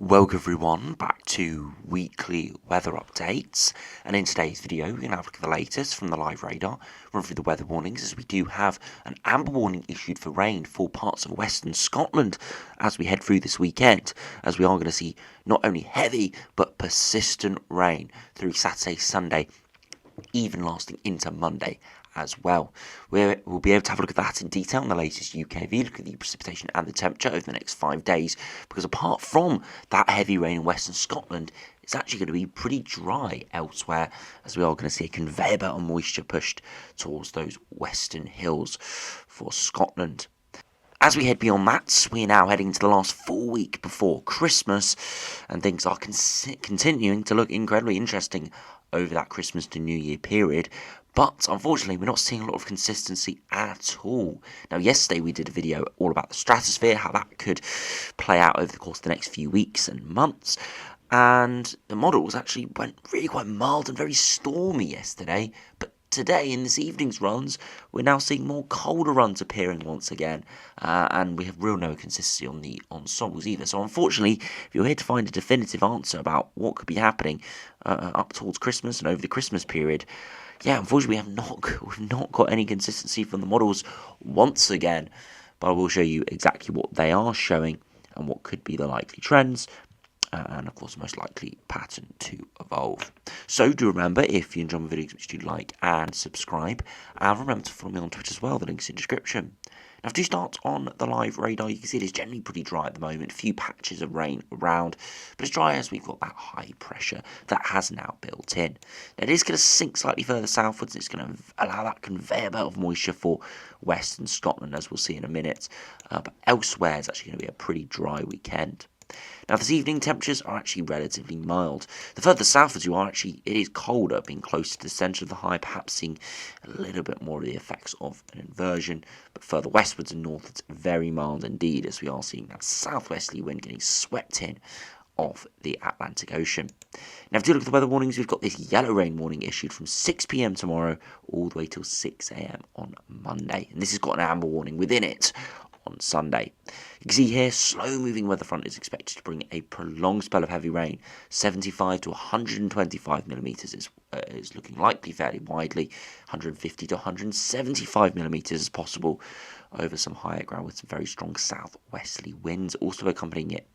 Welcome everyone back to weekly weather updates, and in today's video we're going to have a look at the latest from the live radar, run through the weather warnings as we do have an amber warning issued for rain for parts of western Scotland as we head through this weekend, as we are going to see not only heavy but persistent rain through Saturday, Sunday, even lasting into Monday as well. We'll be able to have a look at that in detail in the latest UKV, look at the precipitation and the temperature over the next 5 days, because apart from that heavy rain in western Scotland, it's actually going to be pretty dry elsewhere, as we are going to see a conveyor belt of moisture pushed towards those western hills for Scotland. As we head beyond that, we're now heading to the last full week before Christmas, and things are continuing to look incredibly interesting over that Christmas to New Year period. But unfortunately, we're not seeing a lot of consistency at all. Now, yesterday we did a video all about the stratosphere, how that could play out over the course of the next few weeks and months. And the models actually went really quite mild and very stormy yesterday. But today, in this evening's runs, we're now seeing more colder runs appearing once again. And we have no consistency on the ensembles either. So unfortunately, if you're here to find a definitive answer about what could be happening up towards Christmas and over the Christmas period, unfortunately we've not got any consistency from the models once again, but I will show you exactly what they are showing and what could be the likely trends, and of course the most likely pattern to evolve. So do remember, if you enjoy my videos, which do like and subscribe, and remember to follow me on Twitter as well, the link's in the description. Now, to start on the live radar, you can see it is generally pretty dry at the moment, a few patches of rain around, but it's dry as we've got that high pressure that has now built in. Now, it is going to sink slightly further southwards, it's going to allow that conveyor belt of moisture for western Scotland, as we'll see in a minute, but elsewhere it's actually going to be a pretty dry weekend. Now, this evening, temperatures are actually relatively mild. The further southwards you are, it is colder, being closer to the centre of the high, perhaps seeing a little bit more of the effects of an inversion. But further westwards and northwards, very mild indeed, as we are seeing that southwesterly wind getting swept in of the Atlantic Ocean. Now, if you look at the weather warnings, we've got this yellow rain warning issued from 6 p.m. tomorrow all the way till 6 a.m. on Monday. And this has got an amber warning within it on Sunday. You can see here, slow-moving weather front is expected to bring a prolonged spell of heavy rain. 75 to 125 millimetres is looking likely fairly widely. 150 to 175 millimetres is possible over some higher ground with some very strong southwesterly winds, also accompanying it.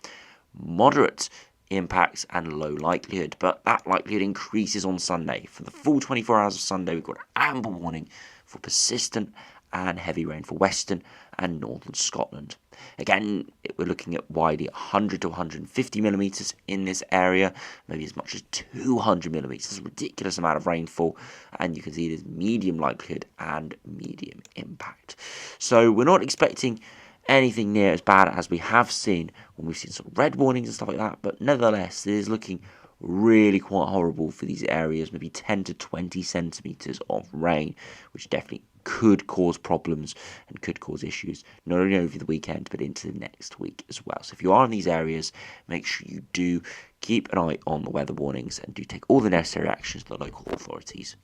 Moderate impacts and low likelihood, but that likelihood increases on Sunday. For the full 24 hours of Sunday, we've got an amber warning for persistent and heavy rain for western and northern Scotland. Again, we're looking at widely 100 to 150 millimetres in this area, maybe as much as 200 millimetres, a ridiculous amount of rainfall, and you can see there's medium likelihood and medium impact. So we're not expecting anything near as bad as we have seen when we've seen sort of red warnings and stuff like that, but nevertheless, it is looking really quite horrible for these areas, maybe 10 to 20 centimetres of rain, which definitely could cause problems and could cause issues, not only over the weekend, but into the next week as well. So if you are in these areas, make sure you do keep an eye on the weather warnings and do take all the necessary actions the local authorities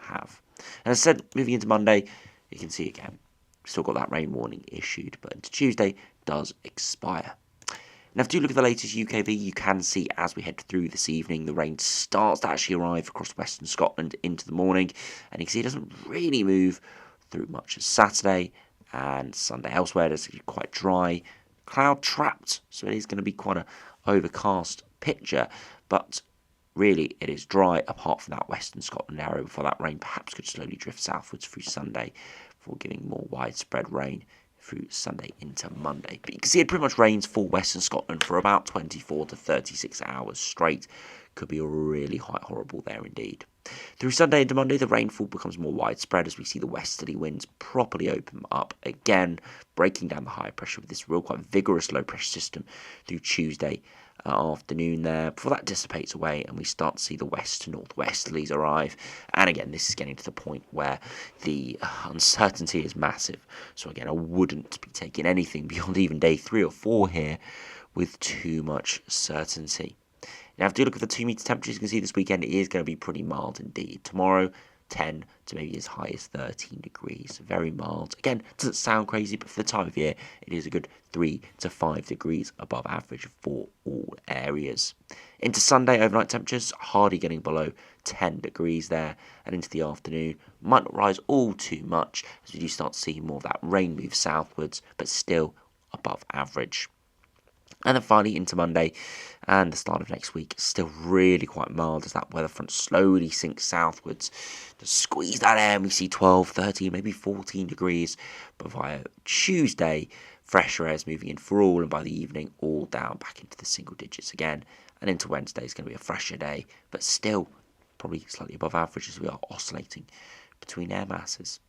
have. And as I said, moving into Monday, you can see again, still got that rain warning issued, but into Tuesday does expire. Now, if you look at the latest UKV, you can see as we head through this evening, the rain starts to actually arrive across western Scotland into the morning, and you can see it doesn't really move through much of Saturday and Sunday. Elsewhere, it's quite dry, cloud trapped, so it is going to be quite an overcast picture, but really it is dry apart from that western Scotland area before that rain perhaps could slowly drift southwards through Sunday before giving more widespread rain through Sunday into Monday. But you can see it pretty much rains for western Scotland for about 24 to 36 hours straight. Could be really quite horrible there indeed. Through Sunday into Monday, the rainfall becomes more widespread as we see the westerly winds properly open up again, breaking down the high pressure with this real quite vigorous low pressure system through Tuesday afternoon there, before that dissipates away and we start to see the west to northwesterlies arrive. And again, this is getting to the point where the uncertainty is massive. So again, I wouldn't be taking anything beyond even day 3 or 4 here with too much certainty. Now, if you look at the 2 metre temperatures, you can see this weekend it is going to be pretty mild indeed. Tomorrow, 10 to maybe as high as 13 degrees. Very mild. Again, doesn't sound crazy, but for the time of year, it is a good 3 to 5 degrees above average for all areas. Into Sunday, overnight temperatures hardly getting below 10 degrees there, and into the afternoon might not rise all too much as we do start to see more of that rain move southwards, but still above average. And then finally into Monday and the start of next week, still really quite mild as that weather front slowly sinks southwards to squeeze that air, and we see 12, 13, maybe 14 degrees. But via Tuesday, fresher air is moving in for all, and by the evening, all down back into the single digits again. And into Wednesday is going to be a fresher day, but still probably slightly above average as we are oscillating between air masses.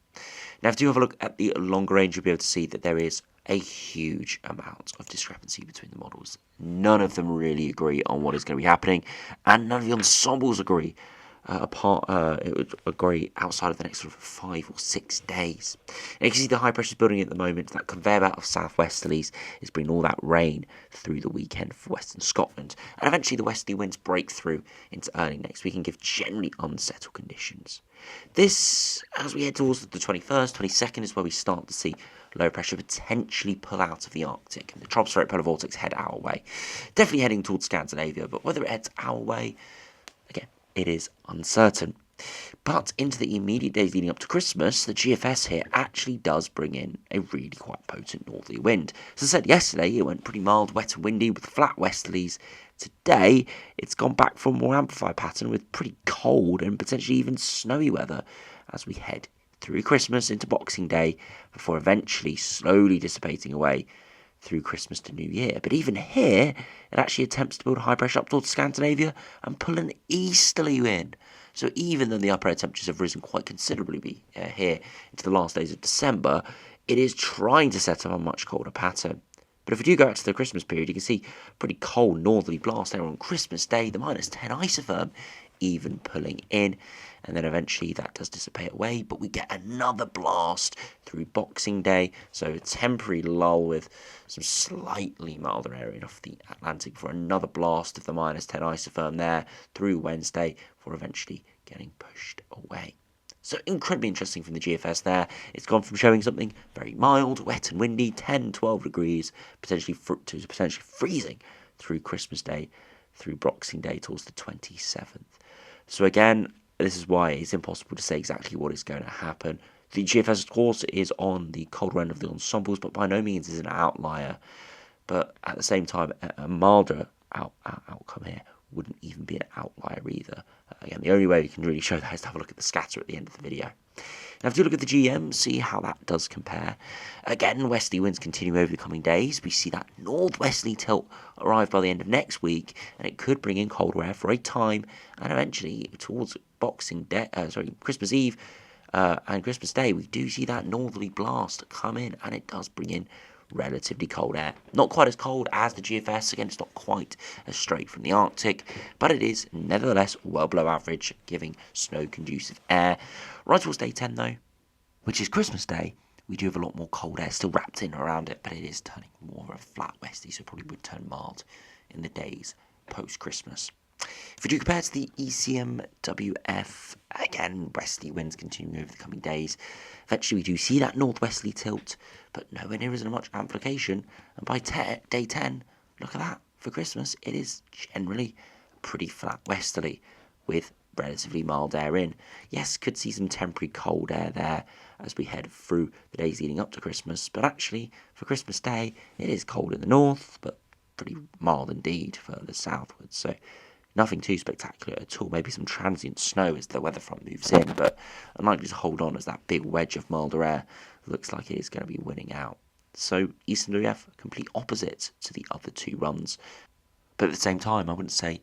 Now, if you have a look at the longer range, you'll be able to see that there is a huge amount of discrepancy between the models. None of them really agree on what is going to be happening, and none of the ensembles agree. It would agree outside of the next sort of 5 or 6 days. And you can see the high pressure building at the moment. That conveyor belt of southwesterlies is bringing all that rain through the weekend for western Scotland, and eventually the westerly winds break through into early next week and give generally unsettled conditions. This, as we head towards the 21st, 22nd, is where we start to see low pressure potentially pull out of the Arctic, and the tropospheric polar vortex head our way. Definitely heading towards Scandinavia, but whether it heads our way, again, it is uncertain. But into the immediate days leading up to Christmas, the GFS here actually does bring in a really quite potent northerly wind. As I said yesterday, it went pretty mild, wet and windy with flat westerlies. Today, it's gone back for a more amplified pattern with pretty cold and potentially even snowy weather as we head through Christmas into Boxing Day before eventually slowly dissipating away through Christmas to New Year. But even here, it actually attempts to build high pressure up towards Scandinavia and pull an easterly wind. So even though the upper air temperatures have risen quite considerably here into the last days of December, it is trying to set up a much colder pattern. But if we do go out to the Christmas period, you can see pretty cold northerly blast there on Christmas Day, the -10 isotherm even pulling in, and then eventually that does dissipate away, but we get another blast through Boxing Day, so a temporary lull with some slightly milder area off the Atlantic before another blast of the -10 isotherm there through Wednesday before eventually getting pushed away. So incredibly interesting from the GFS there. It's gone from showing something very mild, wet and windy, 10, 12 degrees, potentially freezing through Christmas Day, through Boxing Day towards the 27th. So again, this is why it's impossible to say exactly what is going to happen. The GFS, of course, is on the colder end of the ensembles, but by no means is an outlier. But at the same time, a milder outcome here wouldn't even be an outlier either. Again, the only way we can really show that is to have a look at the scatter at the end of the video. Now, if you look at the GM, see how that does compare. Again, westerly winds continue over the coming days. We see that northwesterly tilt arrive by the end of next week, and it could bring in colder air for a time, and eventually towards Christmas Eve and Christmas Day, we do see that northerly blast come in, and it does bring in relatively cold air. Not quite as cold as the GFS. Again, it's not quite as straight from the Arctic, but it is nevertheless well below average, giving snow-conducive air. Right towards day 10, though, which is Christmas Day, we do have a lot more cold air still wrapped in around it, but it is turning more of a flat westerly, so it probably would turn mild in the days post-Christmas. If we do compare to the ECMWF, again, westerly winds continuing over the coming days. Eventually, we do see that northwesterly tilt, but nowhere near as much amplification. And by day 10, look at that. For Christmas, it is generally pretty flat westerly with relatively mild air in. Yes, could see some temporary cold air there as we head through the days leading up to Christmas, but actually, for Christmas Day, it is cold in the north, but pretty mild indeed further southwards. So nothing too spectacular at all. Maybe some transient snow as the weather front moves in, but unlikely to hold on as that big wedge of milder air looks like it is going to be winning out. So Eastern WF, complete opposite to the other two runs. But at the same time, I wouldn't say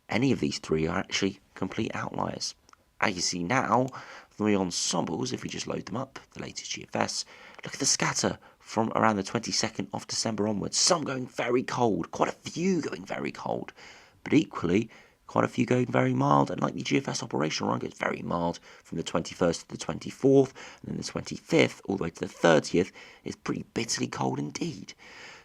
any of these three are actually complete outliers. As you see now, from the ensembles, if we just load them up, the latest GFS, look at the scatter from around the 22nd of December onwards. Some going very cold, quite a few going very cold. But equally, quite a few going very mild, and like the GFS operational run goes very mild from the 21st to the 24th, and then the 25th all the way to the 30th is pretty bitterly cold indeed.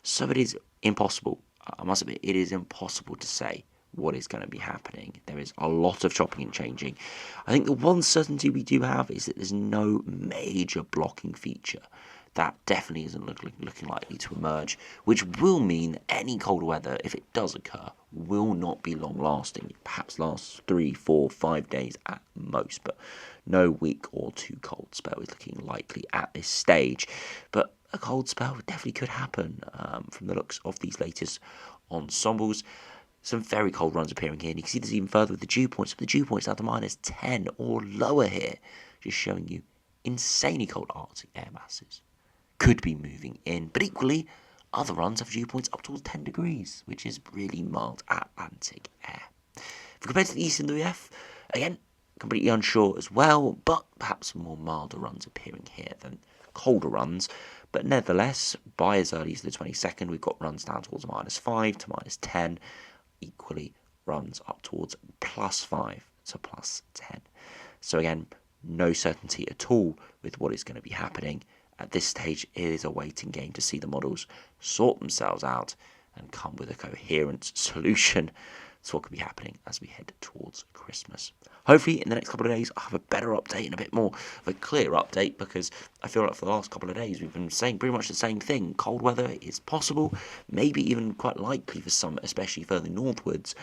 So it is impossible, I must admit, it is impossible to say what is going to be happening. There is a lot of chopping and changing. I think the one certainty we do have is that there's no major blocking feature. That definitely isn't looking likely to emerge, which will mean that any cold weather, if it does occur, will not be long lasting. It perhaps lasts 3, 4, 5 days at most, but no week or two cold spell is looking likely at this stage. But a cold spell definitely could happen from the looks of these latest ensembles. Some very cold runs appearing here, and you can see this even further with the dew points. But the dew points down to -10 or lower here, just showing you insanely cold Arctic air masses could be moving in. But equally, other runs have dew points up towards 10 degrees, which is really mild Atlantic air. If we compare to the east in the EF, again, completely unsure as well, but perhaps more milder runs appearing here than colder runs. But nevertheless, by as early as the 22nd, we've got runs down towards -5 to -10, equally runs up towards +5 to +10. So again, no certainty at all with what is going to be happening. At this stage, it is a waiting game to see the models sort themselves out and come with a coherent solution to what could be happening as we head towards Christmas. Hopefully, in the next couple of days, I'll have a better update and a bit more of a clear update, because I feel like for the last couple of days, we've been saying pretty much the same thing. Cold weather is possible, maybe even quite likely for some, especially further northwards,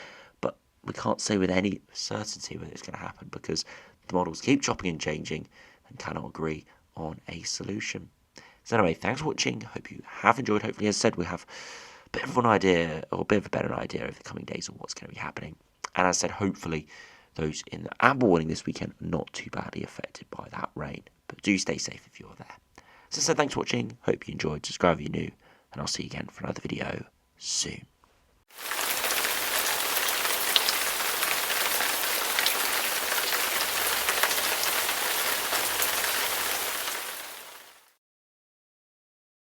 but we can't say with any certainty whether it's going to happen, because the models keep chopping and changing and cannot agree on a solution. So anyway, thanks for watching. Hope you have enjoyed. Hopefully, as I said, we have a bit of an idea, or a bit of a better idea over the coming days of what's going to be happening. And as I said, hopefully those in the amber warning this weekend are not too badly affected by that rain. But do stay safe if you're there. As I said, thanks for watching. Hope you enjoyed. Subscribe if you're new, and I'll see you again for another video soon.